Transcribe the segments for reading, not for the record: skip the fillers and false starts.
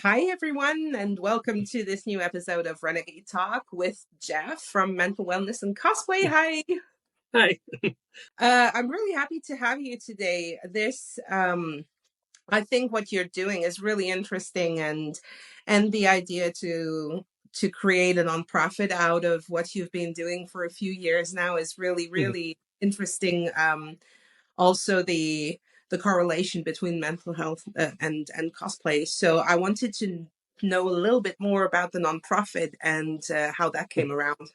Hi, everyone, and welcome to this new episode of Renegade Talk with Jeff from Mental Wellness and Cosplay. Hi. Hi. I'm really happy to have you today. I think what you're doing is really interesting, and the idea to create a nonprofit out of what you've been doing for a few years now is really, Mhm. really interesting. Also the correlation between mental health and cosplay. So I wanted to know a little bit more about the nonprofit and how that came around.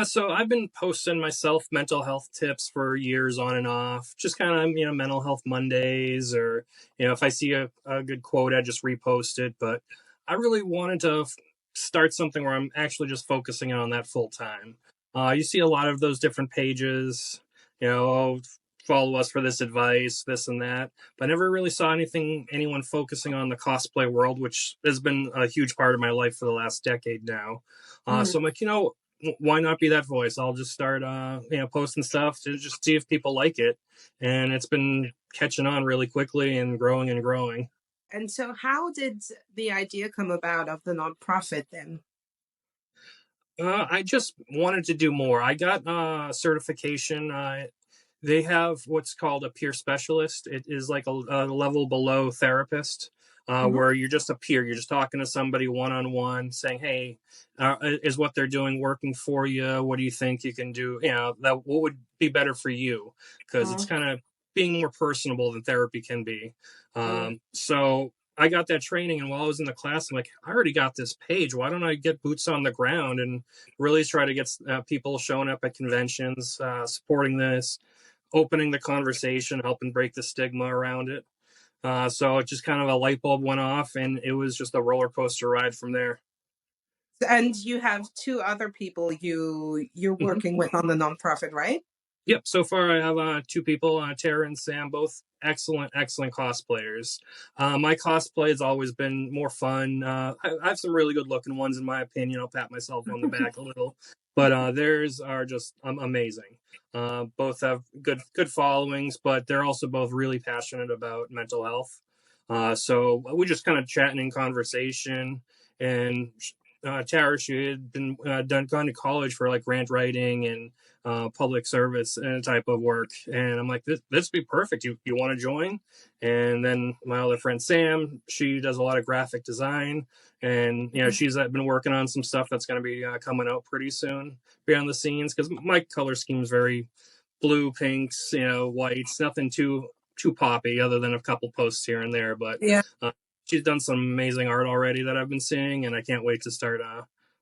So I've been posting myself mental health tips for years on and off, just kind of, mental health Mondays, or, if I see a good quote, I just repost it. But I really wanted to start something where I'm actually just focusing on that full time. You see a lot of those different pages, oh, follow us for this advice, this and that. But I never really saw anyone focusing on the cosplay world, which has been a huge part of my life for the last decade now. Mhm. So I'm like, why not be that voice? I'll just start, posting stuff to just see if people like it. And it's been catching on really quickly and growing and growing. And so, how did the idea come about of the nonprofit then? I just wanted to do more. I got certification. They have what's called a peer specialist. It is like a level below therapist, Hmm. where you're just a peer. You're just talking to somebody one on one, saying, "Hey, is what they're doing working for you? What do you think you can do? That what would be better for you?" Because it's kind of being more personable than therapy can be. So I got that training, and while I was in the class, I'm like, I already got this page. Why don't I get boots on the ground and really try to get people showing up at conventions, supporting this, opening the conversation, helping break the stigma around it. So it just kind of a light bulb went off, and it was just a roller coaster ride from there. And you have two other people you're Mhm. working with on the nonprofit, right? Yep. So far, I have two people, Tara and Sam, both excellent, excellent cosplayers. My cosplay has always been more fun. I have some really good looking ones, in my opinion. I'll pat myself on the back a little, but theirs are just amazing. Both have good followings, but they're also both really passionate about mental health. So we just kind of chatting in conversation, and Tara, she had been gone to college for like grant writing and public service and type of work. And I'm like, this would be perfect. You want to join? And then my other friend Sam, she does a lot of graphic design, and she's been working on some stuff that's going to be coming out pretty soon behind the scenes, because my color scheme is very blue, pinks, whites, nothing too poppy, other than a couple posts here and there. But Yeah. uh, she's done some amazing art already that I've been seeing, and I can't wait to start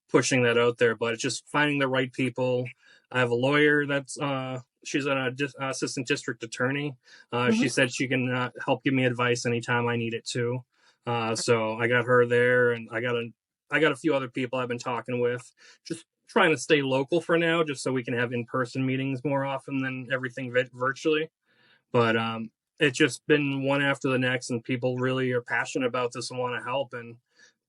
pushing that out there. But it's just finding the right people. I have a lawyer that's she's an assistant district attorney. She Mhm. said she can help give me advice anytime I need it too. So I got her there, and I got a few other people I've been talking with. Just trying to stay local for now, just so we can have in-person meetings more often than everything virtually. But it's just been one after the next, and people really are passionate about this and want to help. And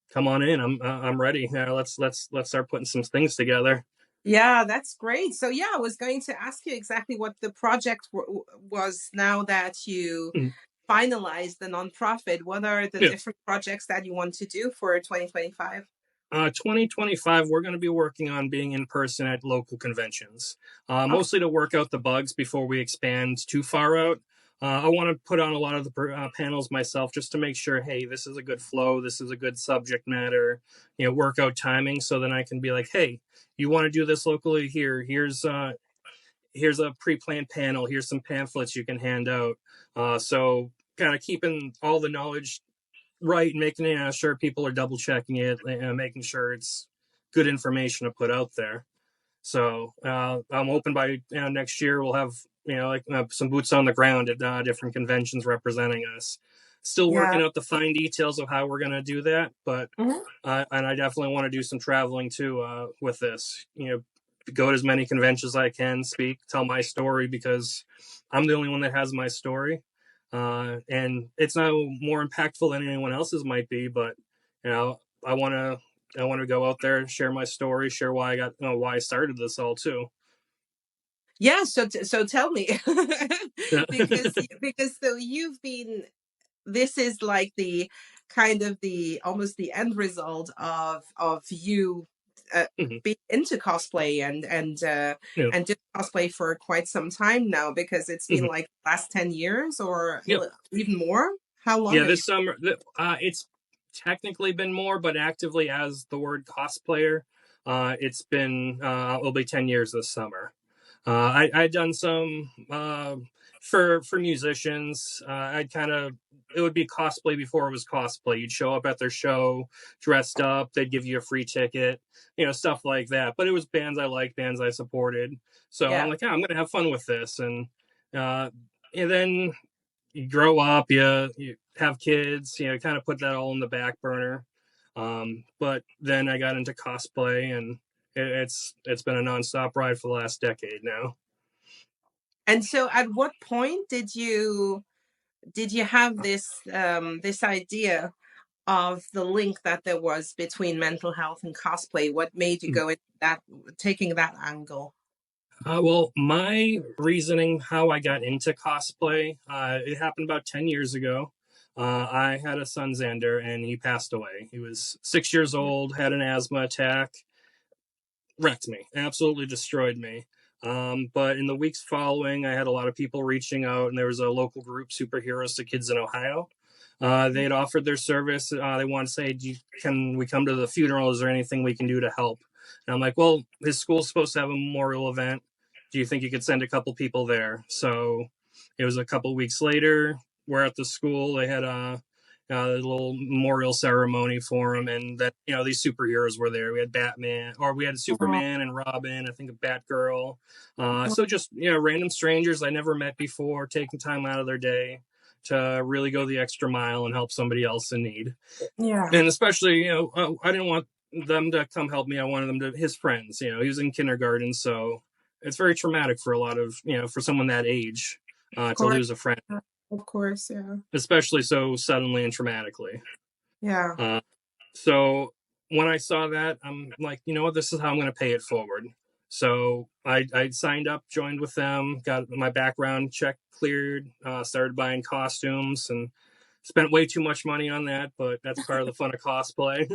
come on in, I'm ready. Let's start putting some things together. Yeah, that's great. So yeah, I was going to ask you exactly what the project was now that you Mhm. finalized the nonprofit. What are the Yeah. different projects that you want to do for 2025? 2025, we're going to be working on being in person at local conventions, Oh, mostly to work out the bugs before we expand too far out. I want to put on a lot of the panels myself, just to make sure, hey, this is a good flow, this is a good subject matter, workout timing, so then I can be like, hey, you want to do this locally? Here's a pre-planned panel. Here's some pamphlets you can hand out. So kind of keeping all the knowledge right, and making sure people are double checking it, and making sure it's good information to put out there. So I'm hoping by next year we'll have like some boots on the ground at different conventions representing us. Still yeah. working out the fine details of how we're going to do that, but Mhm. and I definitely want to do some traveling too with this. Go to as many conventions as I can, speak, tell my story, because I'm the only one that has my story, and it's not more impactful than anyone else's might be. But you know, I want to I want to go out there and share my story, share why why I started this all too. Yeah, so tell me Yeah. because so you've been this is like kind of the almost the end result of you Mhm. being into cosplay Yeah. and doing cosplay for quite some time now, because it's been Mhm. like the last 10 years or Yep. even more. How long Yeah, have you? this summer, it's technically been more, but actively as the word cosplayer, it's been, it'll be 10 years this summer. I'd done some for musicians. I'd kind of it would be cosplay before it was cosplay. You'd show up at their show dressed up. They'd give you a free ticket, stuff like that. But it was bands I liked, bands I supported. So I'm Yeah. like, yeah, I'm gonna have fun with this. Uh, and then you grow up, you have kids, kind of put that all in the back burner. But then I got into cosplay, and it's been a nonstop ride for the last decade now. And so at what point did you have this idea of the link that there was between mental health and cosplay? What made you go into that, taking that angle? Well, my reasoning how I got into cosplay, it happened about 10 years ago. I had a son, Xander, and he passed away. He was 6 years old, had an asthma attack, wrecked me, absolutely destroyed me. But in the weeks following, I had a lot of people reaching out, and there was a local group, Superheroes to Kids in Ohio. They had offered their service. They wanted to say, can we come to the funeral? Is there anything we can do to help? And I'm like, well, his school's supposed to have a memorial event. Do you think you could send a couple people there? So it was a couple weeks later. We're at the school. They had a little memorial ceremony for him, and that these superheroes were there. We had Batman, or we had Oh, Superman and Robin. I think a Batgirl. So just random strangers I never met before, taking time out of their day to really go the extra mile and help somebody else in need. yeah, And especially, I didn't want them to come help me. I wanted them to his friends. He was in kindergarten, so it's very traumatic for a lot of for someone that age of to course. lose a friend, Of course, yeah. especially so suddenly and traumatically. Yeah. Uh, so when I saw that, I'm like, you know what, this is how I'm going to pay it forward. So I signed up, joined with them, got my background check cleared, started buying costumes, and spent way too much money on that, but that's part of the fun of cosplay.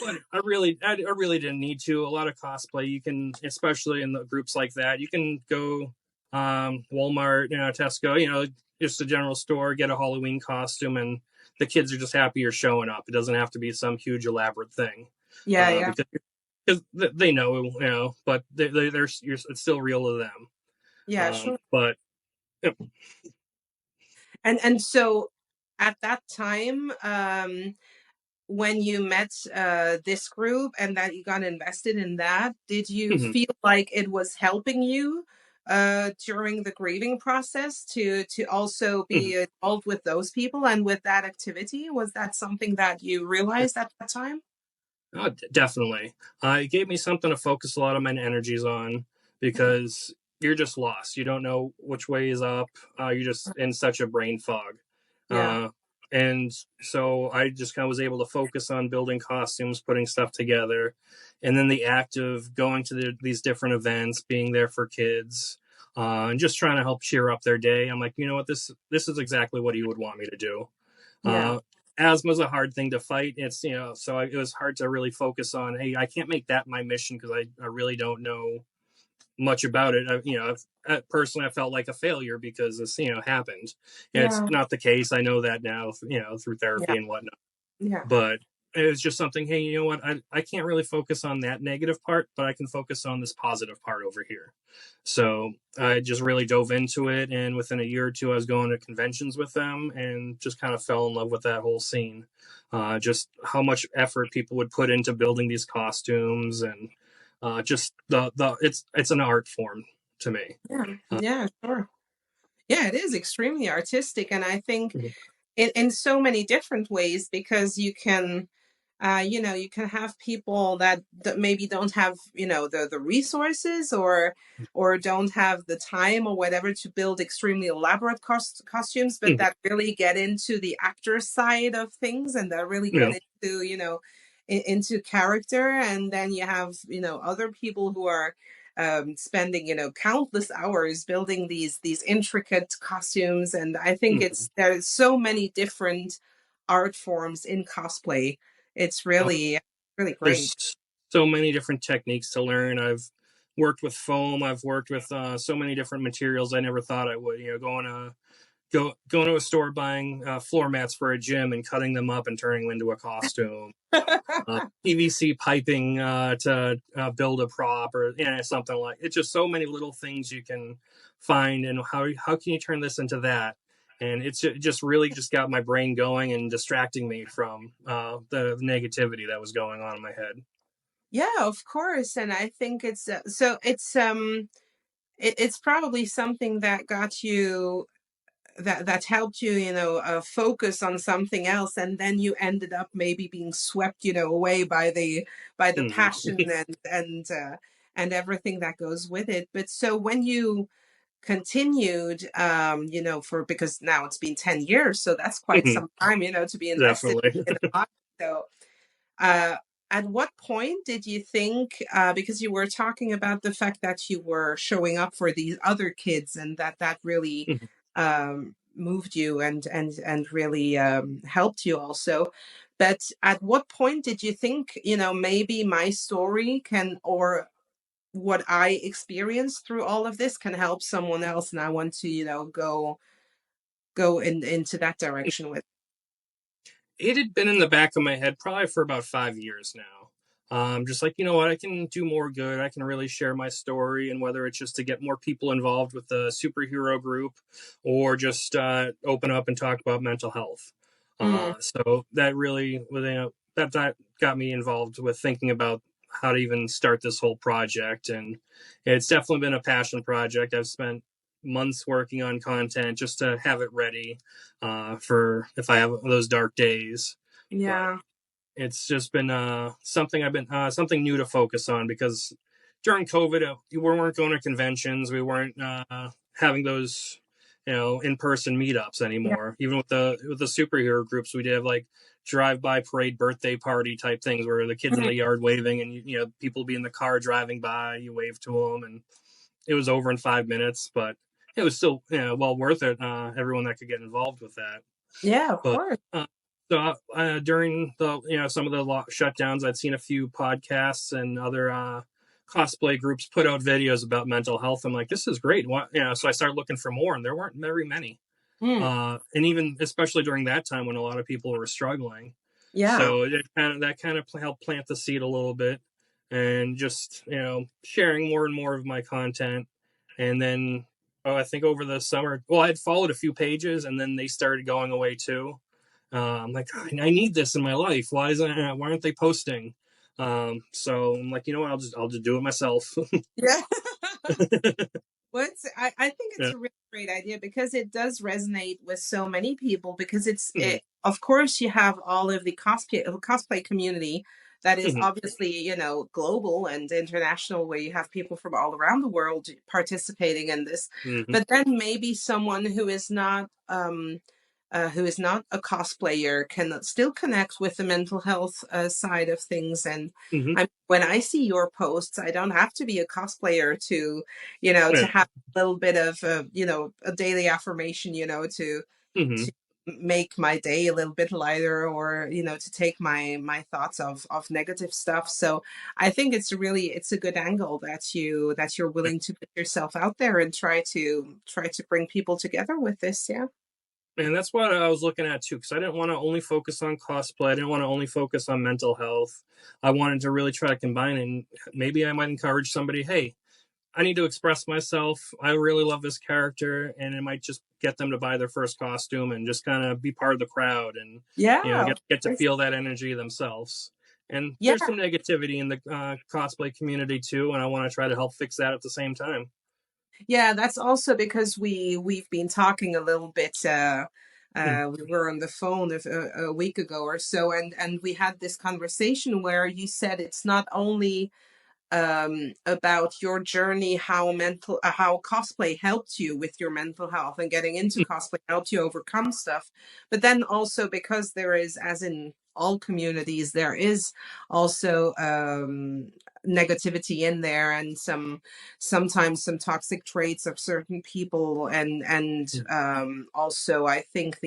But I really didn't need to. A lot of cosplay, you can, especially in the groups like that, you can go Walmart, Tesco, just a general store, get a Halloween costume, and the kids are just happy you're showing up. It doesn't have to be some huge elaborate thing, Yeah, yeah. because they know, but it's still real to them. Yeah, sure. But you And so at that time, when you met this group and that you got invested in that, did you know, feel like it was helping you during the grieving process to also be involved with those people and with that activity? Was that something that you realized at that time? Oh, definitely. It gave me something to focus a lot of my energies on because you're just lost. You don't know which way is up. You're just in such a brain fog. Yeah, Uh, and so I just kind of was able to focus on building costumes, putting stuff together, and then the act of going to these different events, being there for kids, and just trying to help cheer up their day. I'm like, you know what, this is exactly what you would want me to do. yeah, Uh, Asthma is a hard thing to fight. It's so it was hard to really focus on. Hey, I can't make that my mission because I really don't know much about it. Personally, I felt like a failure because this happened. And it's yeah, not the case. I know that now, through yeah, therapy and whatnot. yeah, But it was just something. Hey, you know what? I can't really focus on that negative part, but I can focus on this positive part over here. So I just really dove into it, and within a year or two, I was going to conventions with them, and just kind of fell in love with that whole scene. Just how much effort people would put into building these costumes, and just the it's an art form to me. yeah, Uh, yeah, sure. Yeah, it is extremely artistic, and I think mhm, in so many different ways, because you can have people that maybe don't have the resources or don't have the time or whatever to build extremely elaborate costumes, but mhm, that really get into the actor side of things and that really you get know, into into character. And then you have other people who are spending countless hours building these intricate costumes. And I think mhm, there's so many different art forms in cosplay. It's Oh, really great. there's so many different techniques to learn. I've worked with foam. I've worked with so many different materials I never thought I would. Going to a store, buying floor mats for a gym and cutting them up and turning them into a costume. PVC piping to build a prop, or something like it's just so many little things you can find, and how can you turn this into that? And it's just really just got my brain going and distracting me from the negativity that was going on in my head. Yeah, of course. And I think it's probably something that got you that helped you, focus on something else, and then you ended up maybe being swept, away by the Hmm. passion and everything that goes with it. But so when you continued, for because now it's been 10 years, so that's quite some time, to be invested Definitely. in a hobby. So uh, at what point did you think, because you were talking about the fact that you were showing up for these other kids and that really moved you and really helped you also. But at what point did you think, maybe my story can, or what I experienced through all of this can help someone else, and I want to, go into that direction with. It had been in the back of my head probably for about 5 years now. Just like, you know what, I can do more good. I can really share my story, and whether it's just to get more people involved with the superhero group, or just open up and talk about mental health. Mm, So that really, that got me involved with thinking about how to even start this whole project. And it's definitely been a passion project. I've spent months working on content just to have it ready for if I have those dark days. But yeah. it's just been something new to focus on, because during COVID, we weren't going to conventions, we weren't having those in-person meetups Yeah. anymore. Even with the superhero groups, we did have like drive-by parade birthday party type things where the kids in Mm, the yard waving, and people be in the car driving by, you wave to them, and it was over in 5 minutes, but it was still well worth it. Everyone that could get involved with that. yeah, of But course. during the some of the shutdowns, I'd seen a few podcasts and other cosplay groups put out videos about mental health. I'm like, this is great. What So I started looking for more, and there weren't very many. Mm, And even especially during that time when a lot of people were struggling, yeah. so that kind of helped plant the seed a little bit, and just sharing more and more of my content. And then I think over the summer, well, I'd followed a few pages, and then they started going away too. I'm like, I need this in my life. Why aren't they posting? So I'm like, you know what? I'll just do it myself. Yeah. Well, I think it's Yeah. a really great idea because it does resonate with so many people because Mhm. of course you have all of the cosplay community that is Mhm. obviously, global and international, where you have people from all around the world participating in this. Mhm. But then maybe someone who is not a cosplayer can still connect with the mental health side of things. And Mhm. when I see your posts, I don't have to be a cosplayer to, to Yeah. have a little bit of, a daily affirmation, to Mhm. make my day a little bit lighter, or, to take my thoughts of negative stuff. So I think it's a good angle that you're willing to put yourself out there and try to bring people together with this. Yeah. And that's what I was looking at too, because I didn't want to only focus on cosplay. I didn't want to only focus on mental health. I wanted to really try to combine, and maybe I might encourage somebody, hey, I need to express myself. I really love this character, and it might just get them to buy their first costume and just kind of be part of the crowd, and Yeah, of get to course. feel that energy themselves. And Yeah. there's some negativity in the cosplay community too, and I want to try to help fix that at the same time. Yeah, that's also because we've been talking a little bit. Mm. We were on the phone a week ago or so, and we had this conversation where you said it's not only about your journey, how cosplay helped you with your mental health and getting into cosplay helped you overcome stuff, but then also because there is, as in all communities, there is also negativity in there, and sometimes some toxic traits of certain people, and also I think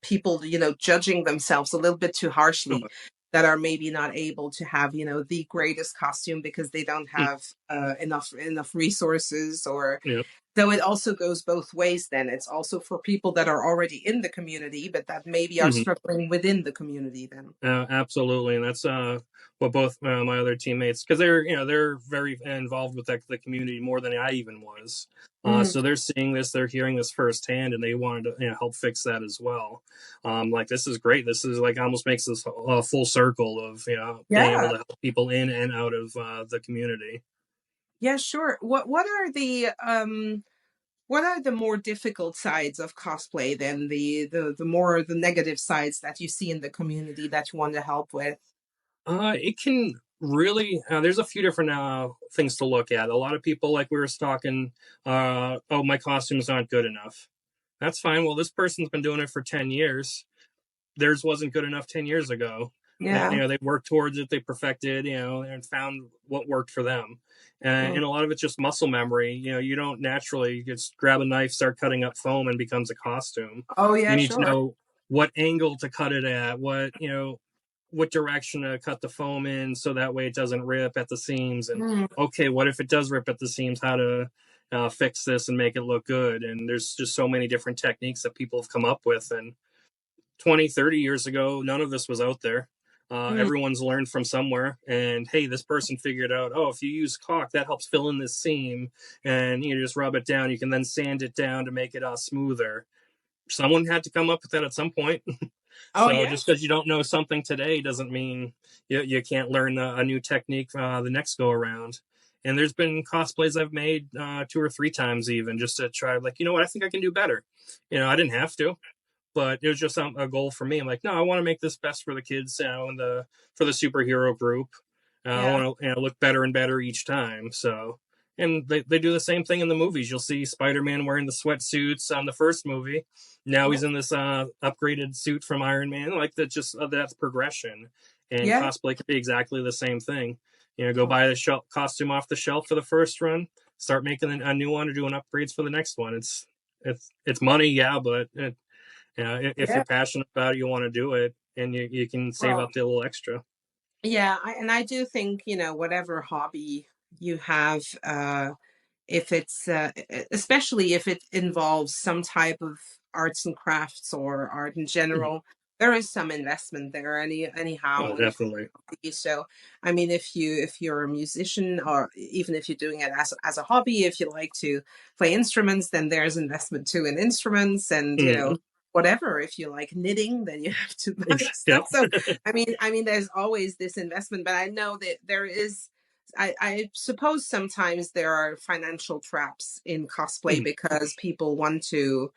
people, judging themselves a little bit too harshly, that are maybe not able to have, the greatest costume because they don't have enough resources. Or Yeah. so it also goes both ways. Then it's also for people that are already in the community, but that maybe are Mhm. struggling within the community then. Absolutely, and that's what both my other teammates, because they're very involved with the community more than I even was. Mm. So they're seeing this, they're hearing this firsthand, and they wanted to help fix that as well. Like, this is great. This is like almost makes this a full circle of being able Yeah. to help people in and out of the community. Yeah, sure. What are the more difficult sides of cosplay than the more the negative sides that you see in the community that you want to help with? It can really. There's a few different things to look at. A lot of people, like we were talking, oh, my costumes aren't good enough. That's fine. Well, this person's been doing it for 10 years. Theirs wasn't good enough 10 years ago. Yeah. They worked towards it, they perfected, and found what worked for them. Mm. And a lot of it's just muscle memory. You don't naturally just grab a knife, start cutting up foam, and becomes a costume. Oh You yeah, need to sure. know what angle to cut it at, what direction to cut the foam in so that way it doesn't rip at the seams. And Mm. okay, what if it does rip at the seams? How to fix this and make it look good? And there's just so many different techniques that people have come up with. And 20, 30 years ago, none of this was out there. Mm. Everyone's learned from somewhere. And hey, this person figured out, oh, if you use caulk, that helps fill in this seam. And you just rub it down. You can then sand it down to make it smoother. Someone had to come up with that at some point. Oh So yeah. just because you don't know something today doesn't mean you can't learn a new technique the next go around. And there's been cosplays I've made 2 or 3 times even just to try, like, what, I think I can do better. I didn't have to, but it was just a goal for me. I'm like, no, I want to make this best for the kids, and for the superhero group. I Yeah. want to look better and better each time. So, and they do the same thing in the movies. You'll see Spider-Man wearing the sweatsuits on the first movie. Now Yeah. he's in this upgraded suit from Iron Man. Like, that, just that's progression. And Yeah. cosplay could be exactly the same thing. Go buy the costume off the shelf for the first run, start making a new one or doing upgrades for the next one. It's money, yeah, but if Yeah. you're passionate about it, you want to do it, and you can save Well, up the little extra. yeah, and I do think, whatever hobby you have, if it's especially if it involves some type of arts and crafts or art in Mhm. general, there is some investment there anyhow Oh, when it definitely. so I mean, if you're a musician, or even if you're doing it as a hobby, if you like to play instruments, then there's investment too in instruments. And Hmm. whatever, if you like knitting, then you have to buy stuff. Yep. So I mean there's always this investment, but I know that there is. I suppose sometimes there are financial traps in cosplay Mhm. because people want to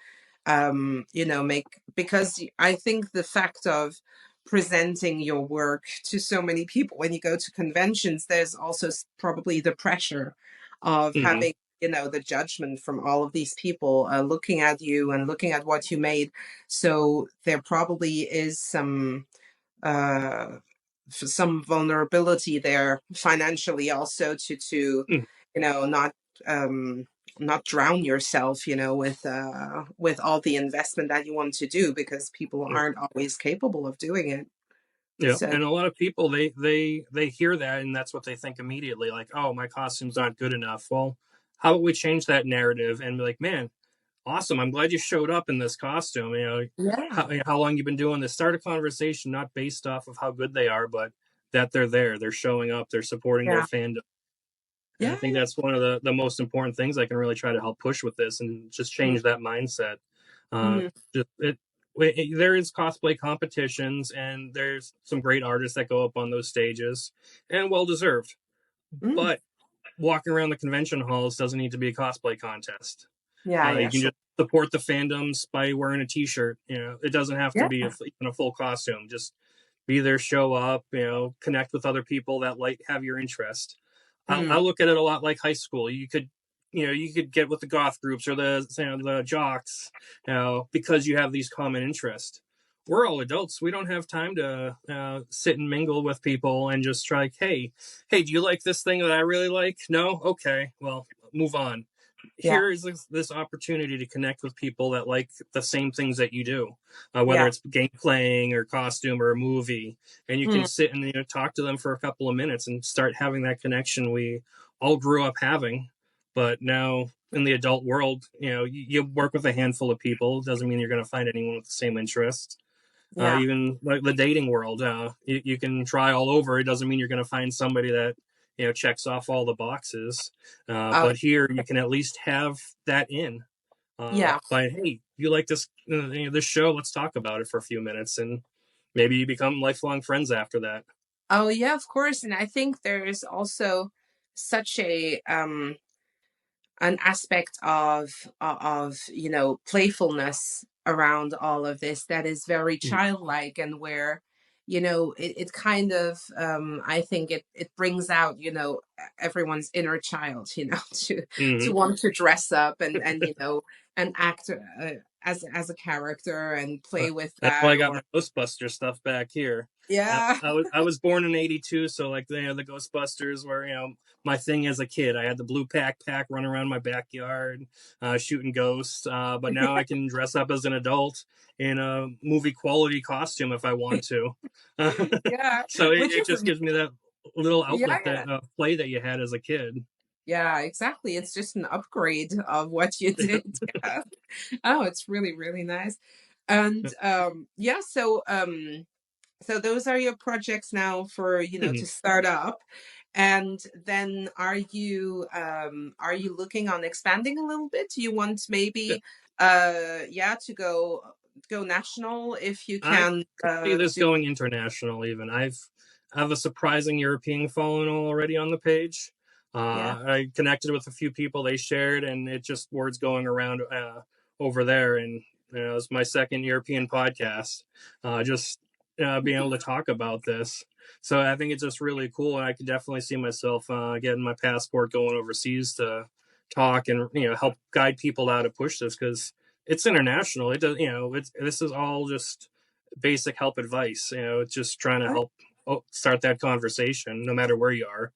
make, because I think the fact of presenting your work to so many people when you go to conventions, there's also probably the pressure of Mhm. having, the judgment from all of these people looking at you and looking at what you made. So there probably is uh, some vulnerability there financially also to Mhm. not um not drown yourself with all the investment that you want to do, because people Yep. aren't always capable of doing it. Yep. So And a lot of people, they hear that, and that's what they think immediately, like, oh, my costume's not good enough. Well, how about we change that narrative and be like, man, awesome, I'm glad you showed up in this costume. yeah. How long you've been doing this. Start a conversation not based off of how good they are, but that they're there, they're showing up, they're supporting their Yeah. fandom. And I Yeah. think Yeah. that's one of the most important things I can really try to help push with this, and just change that mindset. Uh, Mm-hmm. just there is cosplay competitions, and there's some great artists that go up on those stages, and well deserved. Mm. But walking around the convention halls doesn't need to be a cosplay contest. Yeah, yeah, You can sure. just support the fandoms by wearing a T-shirt. It doesn't have to Yeah. be even a full costume. Just be there, show up. Connect with other people that have your interest. Mm. I look at it a lot like high school. You could get with the goth groups or the jocks, because you have these common interests. We're all adults. We don't have time to sit and mingle with people and just try. Hey, do you like this thing that I really like? No, okay, well, move on. Yeah. here is this opportunity to connect with people that like the same things that you do, whether Yeah. it's game playing or costume or a movie, and you can Mm, sit and talk to them for a couple of minutes and start having that connection we all grew up having. But now in the adult world, you work with a handful of people. It doesn't mean you're going to find anyone with the same interests. yeah. Even like the dating world, you can try all over. It doesn't mean you're going to find somebody that checks off all the boxes. Oh, But here, you can at least have that in yeah. by, hey, you like this show? Let's talk about it for a few minutes, and maybe you become lifelong friends after that. Oh, yeah, of course. And I think there's also such a an aspect of playfulness around all of this that is very childlike, and where it kind of I think it brings out everyone's inner child, to Mm-hmm. want to dress up and and act as a character and play with That's why that, I got or my Ghostbuster stuff back here. yeah. I was born in '82, so like the Ghostbusters were my thing as a kid. I had the blue pack running around my backyard, shooting ghosts. But now I can dress up as an adult in a movie quality costume if I want to. Yeah, So it, which it is just gives me that little yeah, outlet, that play that you had as a kid. yeah, exactly. It's just an upgrade of what you did. Yeah. Oh, it's really, really nice. And yeah, so those are your projects now for, to start up. And then are you looking on expanding a little bit? Do you want maybe yeah, to go national if you I can could see this do going international. Even I have a surprising European following already on the page. yeah. I connected with a few people they shared, and it just words going around over there. And it's my second European podcast. Just being able to talk about this. So I think it's just really cool, and I could definitely see myself getting my passport, going overseas to talk and help guide people how to push this, because it's international. It does, this is all just basic help advice. It's just trying to help start that conversation, no matter where you are.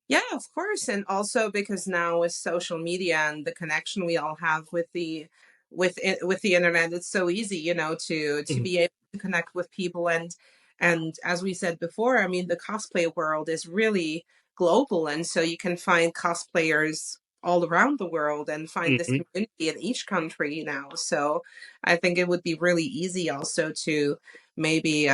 Yeah, of course. And also because now with social media and the connection we all have with with the internet, it's so easy, to Mhm. be able to connect with people. And as we said before, I mean, the cosplay world is really global, and so you can find cosplayers all around the world and find this Mhm. community in each country now. So I think it would be really easy also to maybe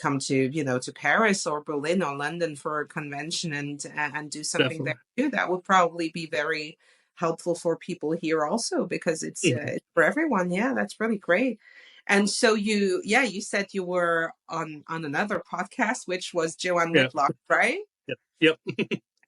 come to to Paris or Berlin or London for a convention and do something there Definitely. too. That would probably be very helpful for people here also, because Mhm. it's for everyone. Yeah, that's really great. And so you said you were on another podcast, which was Joanne Yeah. Whitlock, right? Yep. Yep.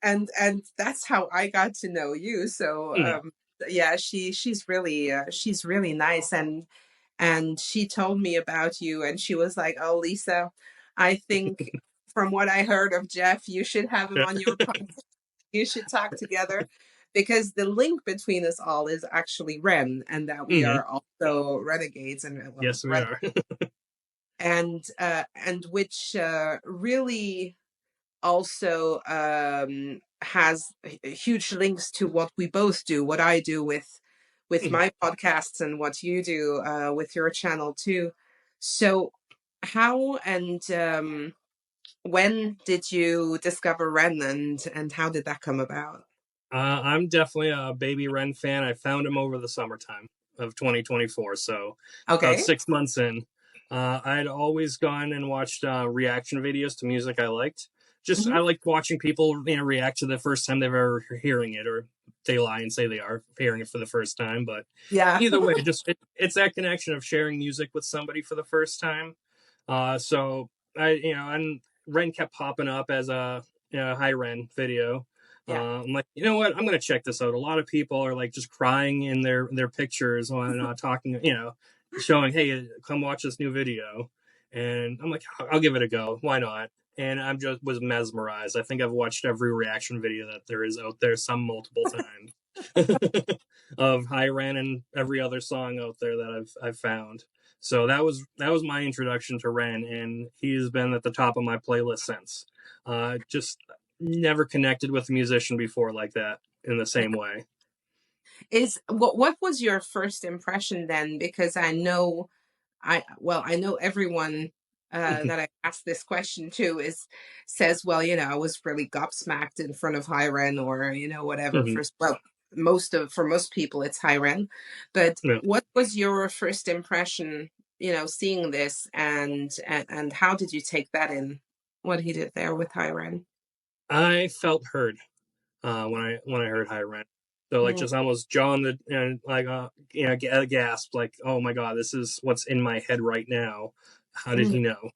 And that's how I got to know you. So Mhm. yeah, she's really nice, and she told me about you, and she was like, "Oh, Lisa, I think from what I heard of Jeff, you should have him Yeah. on your podcast. You should talk together." Because the link between us all is actually Ren, and that we Mhm. are also renegades, and Yes, we are. and which really also has huge links to what we both do, what I do with Mhm. my podcasts, and what you do with your channel too. So how and when did you discover Ren, and how did that come about? I'm definitely a Baby Ren fan. I found him over the summertime of 2024, so about Okay. 6 months in. I'd always gone and watched reaction videos to music I liked. Just Hmm. I liked watching people, react to the first time they've ever hearing it, or they lie and say they are hearing it for the first time. But Yeah. either way, it's that connection of sharing music with somebody for the first time. So and Ren kept popping up as a high Ren video. Yeah. I'm like, you know what? I'm gonna check this out. A lot of people are like just crying in their pictures when talking, showing, hey, come watch this new video. And I'm like, I'll give it a go. Why not? And I'm just was mesmerized. I think I've watched every reaction video that there is out there, some multiple times, of High Ren and every other song out there that I've found. So that was my introduction to Ren, and he's been at the top of my playlist since. Just never connected with a musician before like that in the same way. What was your first impression then? Because I know everyone Mhm. that I asked this question to is says, well, I was really gobsmacked in front of Hiren, or whatever. Mhm. For most people it's Hiren, but Yeah. what was your first impression? Seeing this, and how did you take that in? What he did there with Hiren? I felt heard when I heard high rent. So like Mm, just almost jaw on the and like gasped like, oh my god, this is what's in my head right now. How did mm, he know?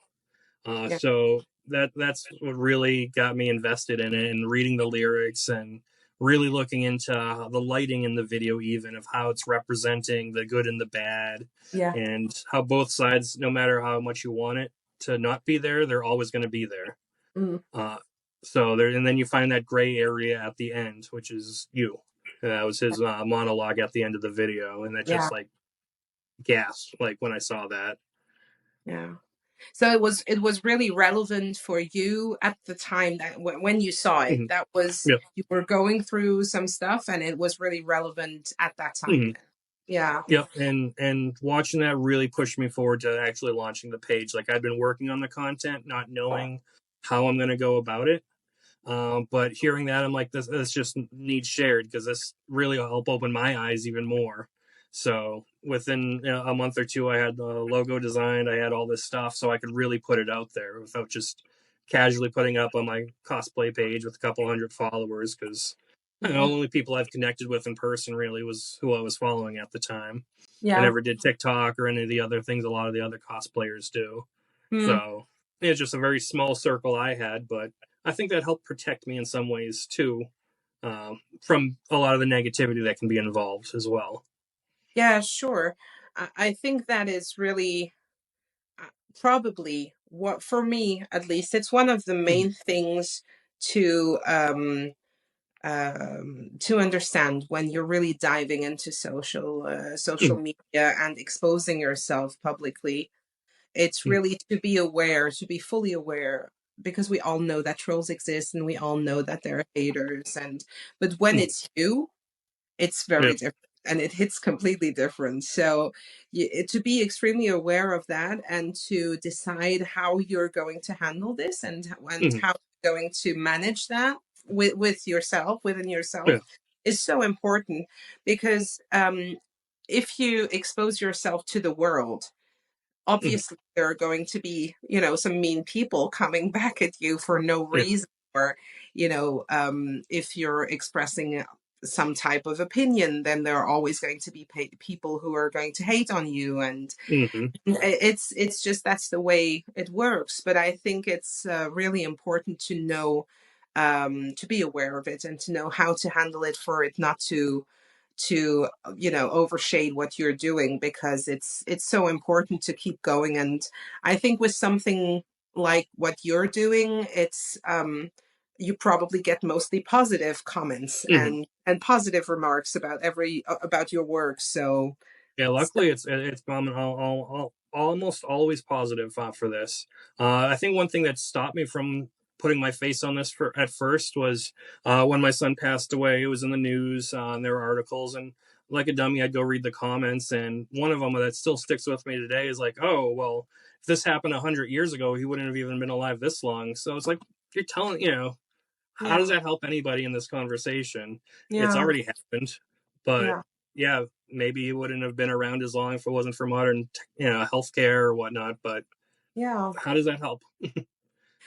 yeah, So that's what really got me invested in it, and reading the lyrics and really looking into the lighting in the video, even of how it's representing the good and the bad, yeah, and how both sides, no matter how much you want it to not be there, they're always going to be there. mm, Uh, so there, and then you find that gray area at the end, which is you. And that was his monologue at the end of the video, and that yeah, just like gasped like when I saw that. yeah. So it was really relevant for you at the time that when you saw it. Mhm. That was, Yeah. you were going through some stuff, and it was really relevant at that time. Mhm. Then. Yeah. Yep, and watching that really pushed me forward to actually launching the page. Like I'd been working on the content, not knowing how I'm going to go about it. But hearing that, I'm like, this just needs shared because this really will help open my eyes even more. So within a month or two, I had the logo designed. I had all this stuff, so I could really put it out there without just casually putting up on my cosplay page with a couple hundred followers. Because the Mhm. only people I've connected with in person really was who I was following at the time. I Yeah. never did TikTok or any of the other things a lot of the other cosplayers do. Mm. So it's just a very small circle I had, but I think that helped protect me in some ways too, from a lot of the negativity that can be involved as well. Yeah, sure. I think that is really uh, probably what, for me at least, it's one of the Mhm. main things to to understand when you're really diving into social Mhm. media and exposing yourself publicly. It's Mhm. really to be aware, to be fully aware, because we all know that trolls exist, and we all know that there are haters, and but when Mhm. it's you, it's Yeah. very different, and it hits completely different. So to be extremely aware of that, and to decide how you're going to handle this, and Mhm. how you're going to manage that with yourself, within yourself, Yeah. is so important. Because if you expose yourself to the world, Mhm. obviously there are going to be, some mean people coming back at you for no Yeah. reason, or if you're expressing some type of opinion, then there are always going to be people who are going to hate on you, and Mhm. it's just, that's the way it works. But I think it's really important to know, to be aware of it, and to know how to handle it, for it not to overshade what you're doing, because it's so important to keep going. And I think with something like what you're doing, it's you probably get mostly positive comments, Mhm. and positive remarks about your work. Yeah, So luckily it's almost always positive for this. I think one thing that stopped me from putting my face on this for at first was when my son passed away. It was in the news, and there were articles, and like a dummy, I'd go read the comments, and one of them that still sticks with me today is like, "Oh, well, if this happened 100 years ago, he wouldn't have even been alive this long." So it's like you're telling, how does yeah, that help anybody in this conversation? It's yeah, already happened, but yeah, yeah, maybe he wouldn't have been around as long if it wasn't for modern, healthcare or whatnot. But yeah. how does that help?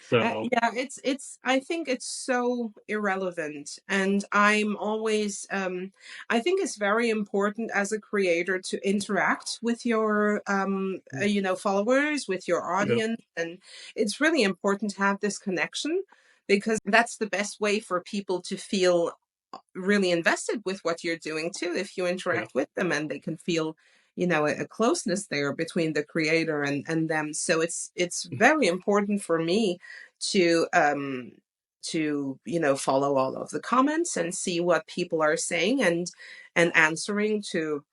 So, Yeah, it's I think it's so irrelevant, and I think it's very important as a creator to interact with your followers, with your yeah, audience, and it's really important to have this connection, because that's the best way for people to feel really invested with what you're doing too, if you yeah, interact with them, and they can feel, a closeness there between the creator and them. So it's very important for me to follow all of the comments, and see what people are saying, and answering to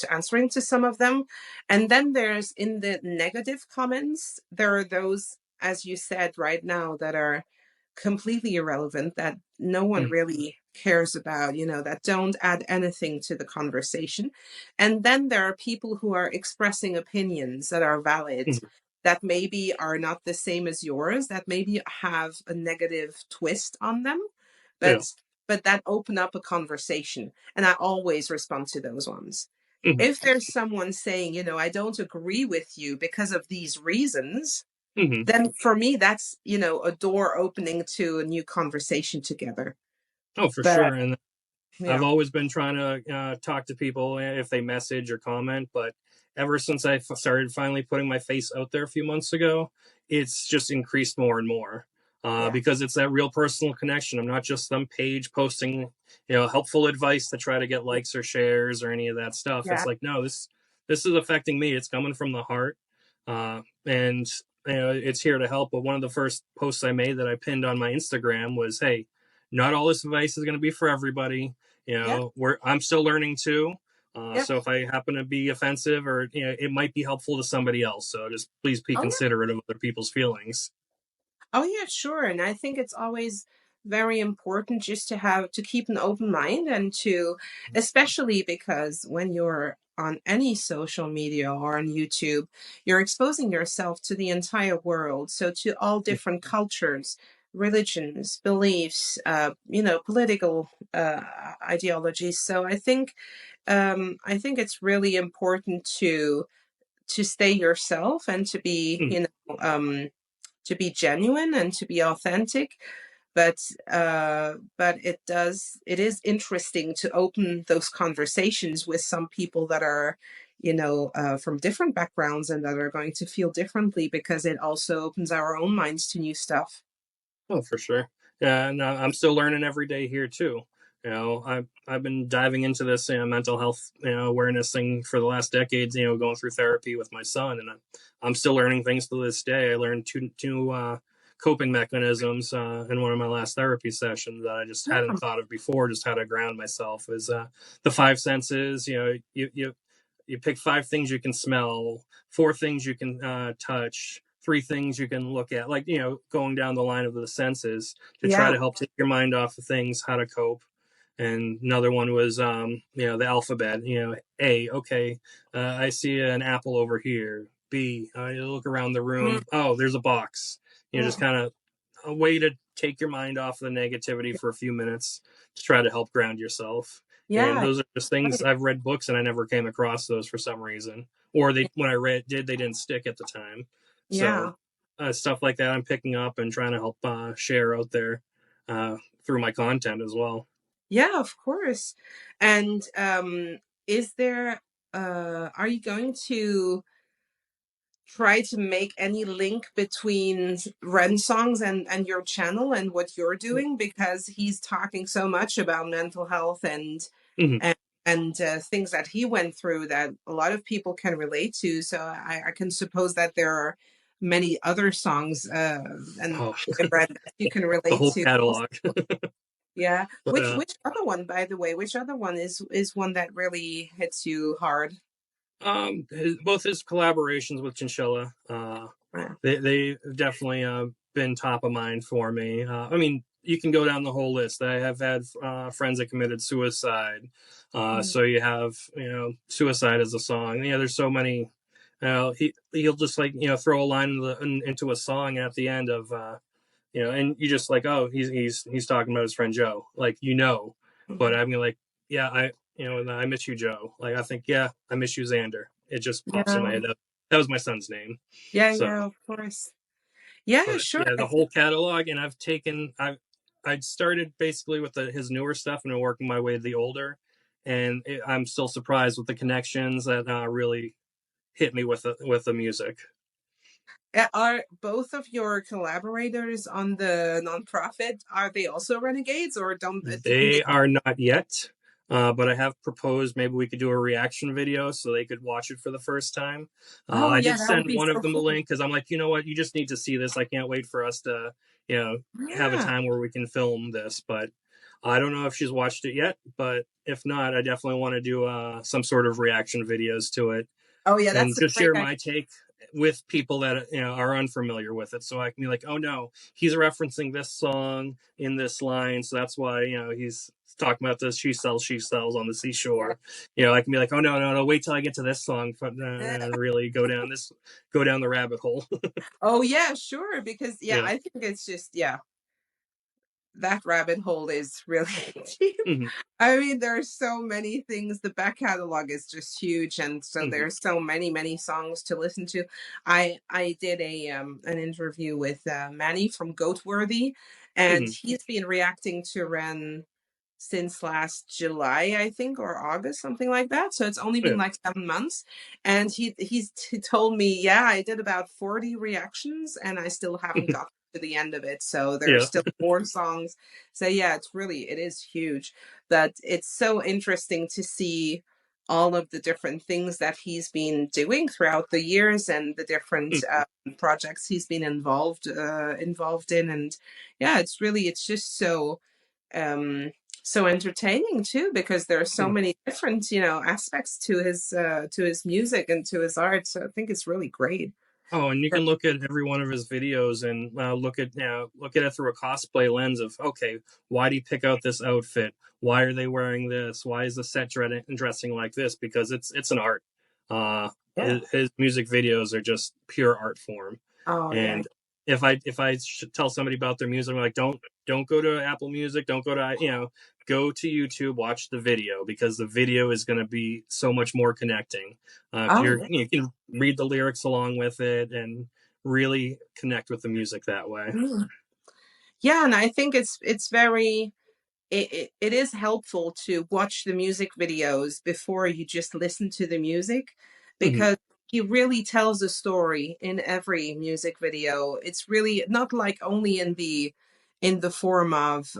answering to some of them. And then there's, in the negative comments, there are those, as you said right now, that are completely irrelevant, that no one mm, really cares about, that don't add anything to the conversation. And then there are people who are expressing opinions that are valid, Mhm. that maybe are not the same as yours, that maybe have a negative twist on them, Yeah. but that open up a conversation. And I always respond to those ones. Hmm. If there's someone saying, I don't agree with you because of these reasons, Hmm. then for me that's, a door opening to a new conversation together. Oh, for But sure. And I've yeah, always been trying to talk to people if they message or comment, but ever since I started finally putting my face out there a few months ago, it's just increased more and more yeah, because it's that real personal connection. I'm not just some page posting, helpful advice to try to get likes or shares or any of that stuff. It's yeah, like, no, this is affecting me. It's coming from the heart, and it's here to help. But one of the first posts I made that I pinned on my Instagram was, "Hey, not all this advice is going to be for everybody. yeah, I'm still learning too. yeah. So if I happen to be offensive or it might be helpful to somebody else. So just please be Oh yeah. considerate of other people's feelings." Oh yeah, sure. And I think it's always very important just to keep an open mind, and to, especially because when you're on any social media or on YouTube, you're exposing yourself to the entire world. So to all different cultures, religions, beliefs, political ideologies. So I think it's really important to stay yourself, and to be, Mhm. to be genuine and to be authentic. But it is interesting to open those conversations with some people that are, from different backgrounds, and that are going to feel differently, because it also opens our own minds to new stuff. Oh, for sure. Yeah, and I'm still learning every day here too. I've been diving into this mental health awareness thing for the last decades. Going through therapy with my son, and I'm still learning things to this day. I learned two coping mechanisms in one of my last therapy sessions that I just Yeah, hadn't thought of before. Just how to ground myself is the five senses. You pick five things you can smell, four things you can touch, three things you can look at, like going down the line of the senses to try yeah, to help take your mind off of things, how to cope. And another one was the alphabet. A, okay, I see an apple over here. B, you look around the mm, room, oh, there's a box. Just mm, kind of a way to take your mind off the negativity for a few minutes to try to help ground yourself. And yeah, those are just things right, I've read books and I never came across those for some reason, or they when I they didn't stick at the time. So yeah. stuff like that I'm picking up and trying to help share out there uh, through my content as well. Yeah, of course. And is there are you going to try to make any link between Ren songs and your channel and what you're doing, because he's talking so much about mental health Mhm. and things that he went through that a lot of people can relate to. So I can suppose that there are many other songs and Oh, in Ren that you can the relate whole to also. catalog. Yeah. But Which other one, by the way, which other one is one that really hits you hard? both his collaborations with Chinchilla, Yeah. they definitely been top of mind for me. I mean, you can go down the whole list. I have had friends that committed suicide. Mm. So you have suicide as a song. There's so many. He'll just like throw a line into a song at the end of and you just like, oh, he's talking about his friend Joe, like but Mhm. I'm like, yeah, I miss you, Joe. Like I think, yeah, I miss you, Xander. It just pops in my Yeah. head. That was my son's name. Yeah, So, yeah, of course. Yeah, but sure. yeah, I the think whole catalog, and I started basically with his newer stuff and working my way to the older, and I'm still surprised with the connections that really hit me with the music. are both of your collaborators on the nonprofit, are they also renegades, or didn't they? They are not yet, but I have proposed maybe we could do a reaction video so they could watch it for the first time. Oh I yeah, did that would send be one of so them a cool. link because I'm like, you know what, you just need to see this. I can't wait for us to, you know, have a Yeah. time where we can film this. But I don't know if she's watched it yet. But if not, I definitely want to do some sort of reaction videos to it Oh yeah, and that's a just great share idea. my take. with people that are unfamiliar with it, so I can be like, oh no, he's referencing this song in this line, so that's why he's talking about this she sells on the seashore. I can be like, oh no, no, no, wait till I get to this song, but really go down the rabbit hole. Oh yeah, sure. Because yeah, Yeah. I think it's just yeah, that rabbit hole is really deep. Hmm. I mean, there are so many things. The back catalog is just huge, and so Hmm. there's so many songs to listen to. I did a an interview with Manny from Goatworthy, and Hmm. he's been reacting to Ren since last July, I think, or August, something like that. So it's only been Yeah. like 7 months. And he told me, yeah, I did about 40 reactions and I still haven't got to the end of it. So there are Yeah. still more songs. So yeah, it is huge. But it's so interesting to see all of the different things that he's been doing throughout the years and the different projects he's been involved in. And yeah, it's just um so entertaining too, because there are so Mhm. many different aspects to his music and to his art. So I think it's really great. Oh, and you can look at every one of his videos and look at it through a cosplay lens of, okay, why do you pick out this outfit? Why are they wearing this? Why is the set dressing like this? Because it's an art. Uh, Yeah. his music videos are just pure art form. Oh yeah. And if I should tell somebody about their music, I'm like, don't go to Apple Music, don't go to go to YouTube, watch the video, because the video is going to be so much more connecting. If Oh yeah. you can read the lyrics along with it and really connect with the music that way. Mm. Yeah, and I think it's very it is helpful to watch the music videos before you just listen to the music, Hmm. because he really tells a story in every music video. It's really not like only in the form of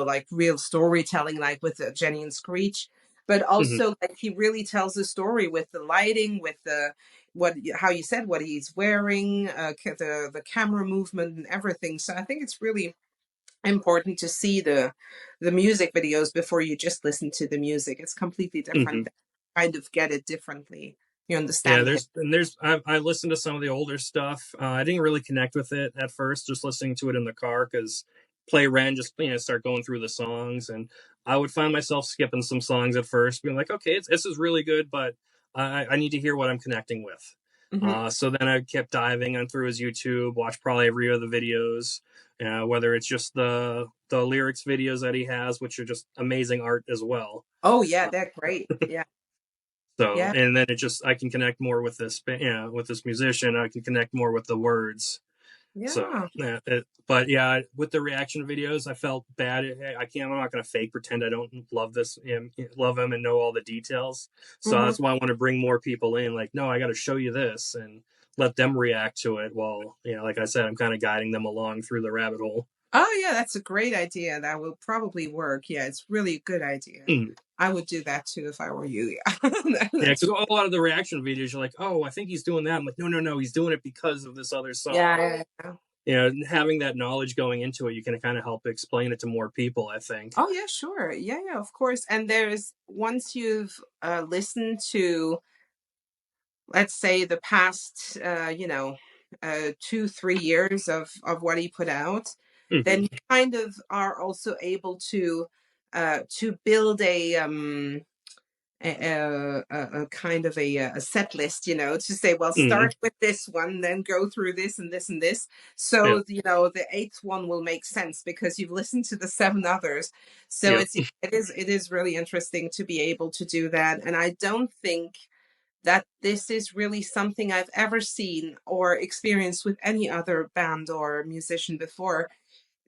like real storytelling, like with Jenny and Screech, but Hmm. also like he really tells a story with the lighting, with the what how you said what he's wearing, the camera movement and everything. So I think it's really important to see the music videos before you just listen to the music. It's completely different. Hmm. Kind of get it differently. You Yeah, understand him. I listened to some of the older stuff. I didn't really connect with it at first, just listening to it in the car because play Ren, just start going through the songs, and I would find myself skipping some songs at first, being like, okay, this is really good, but I need to hear what I'm connecting with. Hmm. So then I kept diving on through his YouTube, watched probably every other videos, whether it's just the lyrics videos that he has, which are just amazing art as well. Oh yeah, Uh, they're great. Yeah, so, yeah, and then I can connect more with with this musician. I can connect more with the words. So, yeah. but yeah, with the reaction videos, I felt bad. I'm not going to fake pretend I don't love him and know all the details. So Hmm. that's why I want to bring more people in. Like, no, I got to show you this and let them react to it. While, like I said, I'm kind of guiding them along through the rabbit hole. Oh yeah, that's a great idea. That will probably work. Yeah, it's really a good idea. Mm. I would do that too if I were you. Yeah, Yeah, that's because a lot of the reaction videos, you're like, oh, I think he's doing that. I'm like, no, no, no, he's doing it because of this other song. yeah, yeah. Having that knowledge going into it, you can kind of help explain it to more people, I think. Oh yeah, sure. Yeah, yeah, of course. And there's once you've listened to, let's say, the past 2 3 years of what he put out, Hmm. then you kind of are also able to build a kind of a set list, to say, well, Hmm. start with this one, then go through this and this and this. Yeah. So the eighth one will make sense because you've listened to the seven others. So Yeah. it is really interesting to be able to do that. And I don't think that this is really something I've ever seen or experienced with any other band or musician before.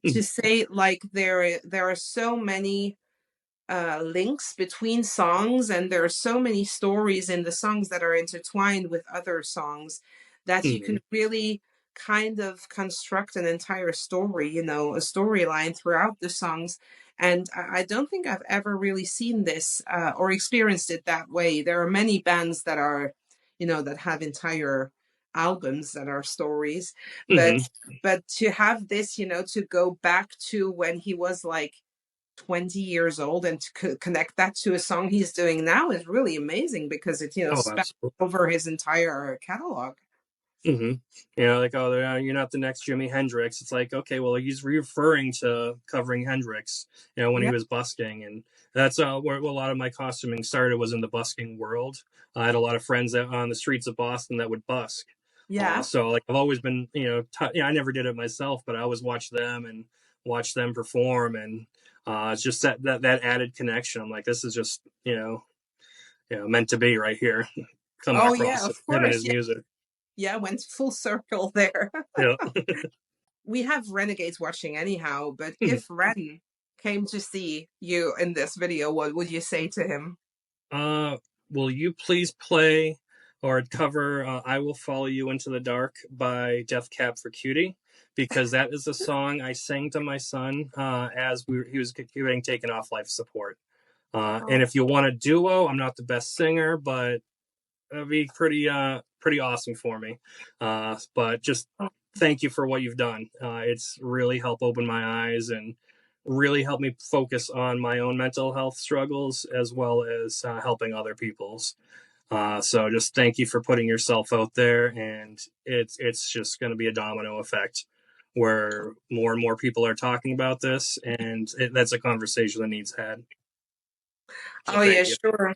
Hmm. To say like there are so many links between songs, and there are so many stories in the songs that are intertwined with other songs that you Hmm. can really kind of construct an entire story, a storyline throughout the songs. And I don't think I've ever really seen this or experienced it that way. There are many bands that are, that have entire albums that are stories, but Hmm. to have this, to go back to when he was like 20 years old, and to connect that to a song he's doing now is really amazing because it, Oh, spans absolutely. over his entire catalog. Hmm. Like, oh, you're not the next Jimi Hendrix. It's like, okay, well, he's referring to covering Hendrix, when he Yeah. was busking, and that's where a lot of my costuming started, was in the busking world. I had a lot of friends on the streets of Boston that would busk. Yeah. So like I've always been, I never did it myself, but I always watched them and watch them perform, and it's just that added connection. I'm like, this is just meant to be right here, coming Oh yeah, across of him and course. his Yeah. music. Yeah, went full circle there. Yeah. We have renegades watching anyhow, but Mhm. if Ren came to see you in this video, what would you say to him? Uh, will you please play or cover "I Will Follow You Into the Dark" by Death Cab for Cutie? Because that is a song I sang to my son as he was getting taken off life support. And Oh, if you want a duo, I'm not the best singer, but that'd be pretty awesome for me. But just thank you for what you've done. It's really helped open my eyes and really helped me focus on my own mental health struggles as well as helping other people's. So just thank you for putting yourself out there, and it's just going to be a domino effect where more and more people are talking about this, and that's a conversation that needs had. So oh yeah, thank you. sure.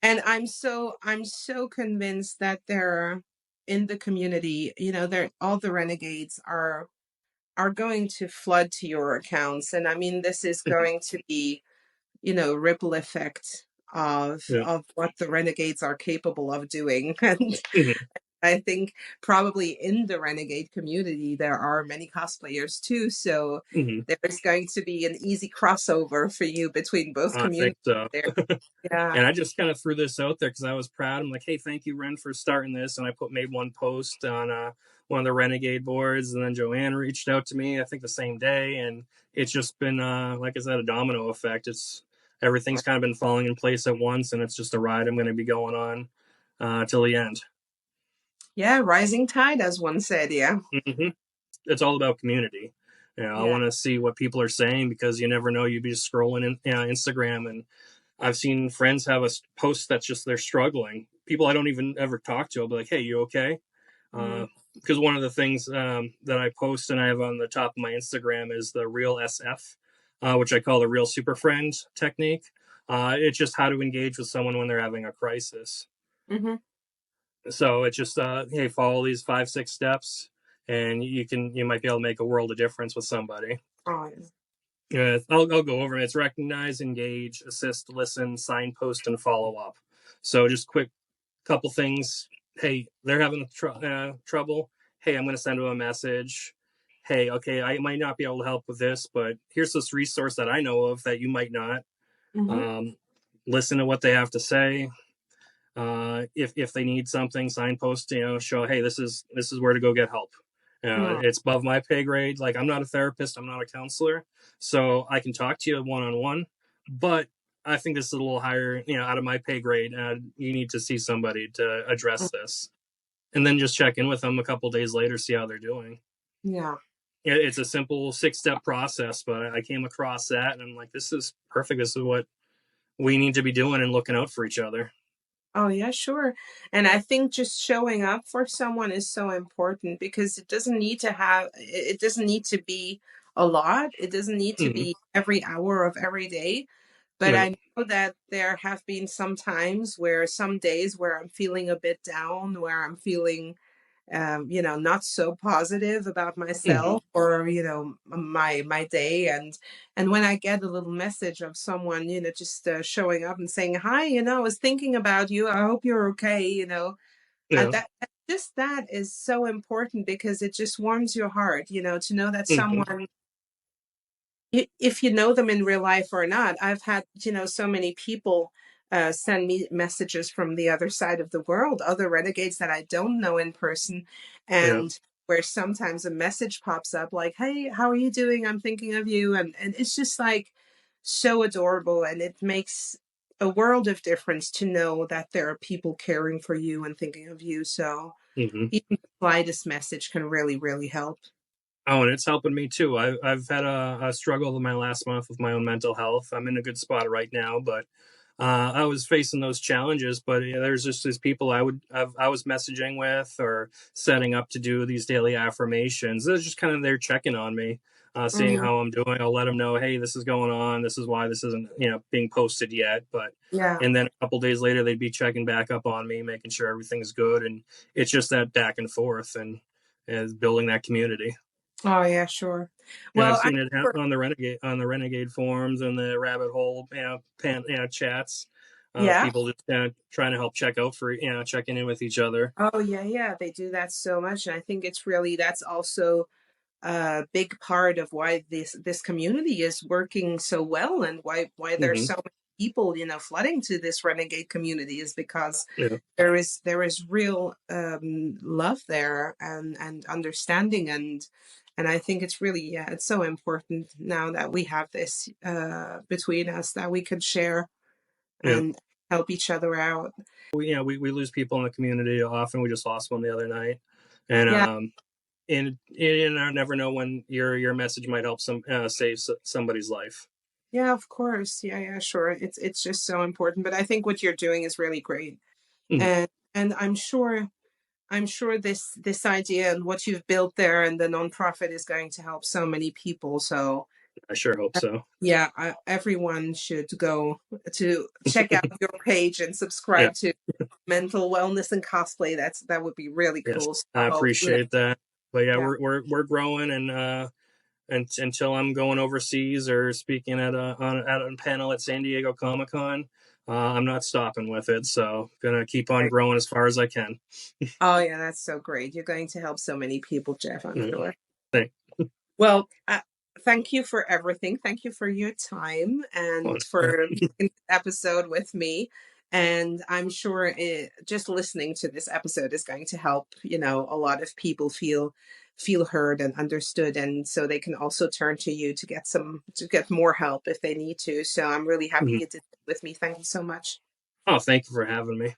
And I'm so convinced that they're in the community, they're all the renegades are going to flood to your accounts. And I mean, this is going to be, ripple effect of Yeah. of what the renegades are capable of doing. And Hmm. I think probably in the renegade community there are many cosplayers too. So Hmm. there's going to be an easy crossover for you between both I think communities so. there. Yeah. And I just kind of threw this out there because I was proud. I'm like, hey, thank you, Ren, for starting this. And I made one post on one of the Renegade boards, and then Joanne reached out to me, I think the same day, and it's just been, like I said, a domino effect. It's Everything's kind of been falling in place at once, and it's just a ride I'm going to be going on till the end. Yeah, rising tide, as one said. Yeah. Hmm. It's all about community. I Yeah. want to see what people are saying, because you never know. You'd be just scrolling in Instagram, and I've seen friends have a post that's just they're struggling. People I don't even ever talk to, I'll be like, "Hey, you okay?" Mm, Because one of the things that I post and I have on the top of my Instagram is the real SF, which I call the real super friend technique. It's just how to engage with someone when they're having a crisis. hmm. So it's just hey, follow these 5 6 steps, and you might be able to make a world of difference with somebody. Oh, Yeah, I'll go over it. It's recognize, engage, assist, listen, signpost, and follow up. So just quick couple things. Hey, they're having trouble. Hey, I'm going to send them a message. Hey, okay, I might not be able to help with this, but here's this resource that I know of that you might not. hmm. Um, Listen to what they have to say. If they need something, signpost, show, hey, this is where to go get help. Mm, It's above my pay grade. Like, I'm not a therapist, I'm not a counselor, so I can talk to you one on one, but I think this is a little higher, out of my pay grade. You need to see somebody to mm, address this, and then just check in with them a couple days later, see how they're doing. yeah. It's a simple 6 step process, but I came across that, and I'm like, this is perfect. This is what we need to be doing and looking out for each other. Oh, yeah, sure. And I think just showing up for someone is so important because it doesn't need to be a lot. It doesn't need to Hmm. be every hour of every day. But Yeah. I know that there have been some days where I'm feeling a bit down, where I'm feeling not so positive about Hmm. myself or my day. And when I get a little message of someone, just showing up and saying hi, I was thinking about you. I hope you're okay. Yeah. Just that is so important because it just warms your heart. To know that Hmm. someone, if you know them in real life or not. I've had, so many people send me messages from the other side of the world, other renegades that I don't know in person, Yeah. and where sometimes a message pops up like, "Hey, how are you doing? I'm thinking of you," and it's just like so adorable, and it makes a world of difference to know that there are people caring for you and thinking of you. So Hmm. even the slightest message can really, really help. Oh, and it's helping me too. I've had a struggle in my last month with my own mental health. I'm in a good spot right now, but I was facing those challenges. But yeah, there's just these people I was messaging with or setting up to do these daily affirmations. They're just kind of there checking on me, seeing Mhm. how I'm doing. I'll let them know, hey, this is going on. This is why this isn't being posted yet. But Yeah. and then a couple days later, they'd be checking back up on me, making sure everything's good, and it's just that back and forth and is building that community. Oh yeah, sure. And I've Well, I'm seen it sure. on the renegade forums and the rabbit hole, chats. Yeah. People just trying to help check out for checking in with each other. Oh yeah, yeah. They do that so much, and I think it's really that's also a big part of why this community is working so well, and why there's Hmm. so many people, flooding to this renegade community is because Yeah, there is real love there and understanding and I think it's really, yeah, it's so important now that we have this between us that we could share yeah. and help each other out. We lose people in the community often. We just lost one the other night, and Yeah, I never know when your message might help save somebody's life. yeah, of course. Yeah, yeah, sure. It's just so important. But I think what you're doing is really great. Mhm. And I'm sure this idea and what you've built there and the nonprofit is going to help so many people. So I sure hope so. yeah, everyone should go to check out your page and Yeah. subscribe to Mental Wellness and Cosplay. That would be really Yes, cool. So I I hope, appreciate that. But yeah, yeah, we're growing, and until I'm going overseas or speaking at a panel at San Diego Comic Con, I'm not stopping with it. So gonna keep on great. growing as far as I can. Oh yeah, that's so great. You're going to help so many people, Jeff, I'm Yeah. sure. Thank Well, thank you for everything. Thank you for your time you. and for making this episode with me. And I'm sure just listening to this episode is going to help, a lot of people feel heard and understood, and so they can also turn to you to get more help if they need to. So I'm really happy Mhm. you did it with me. Thank you so much. Oh, thank you for having me.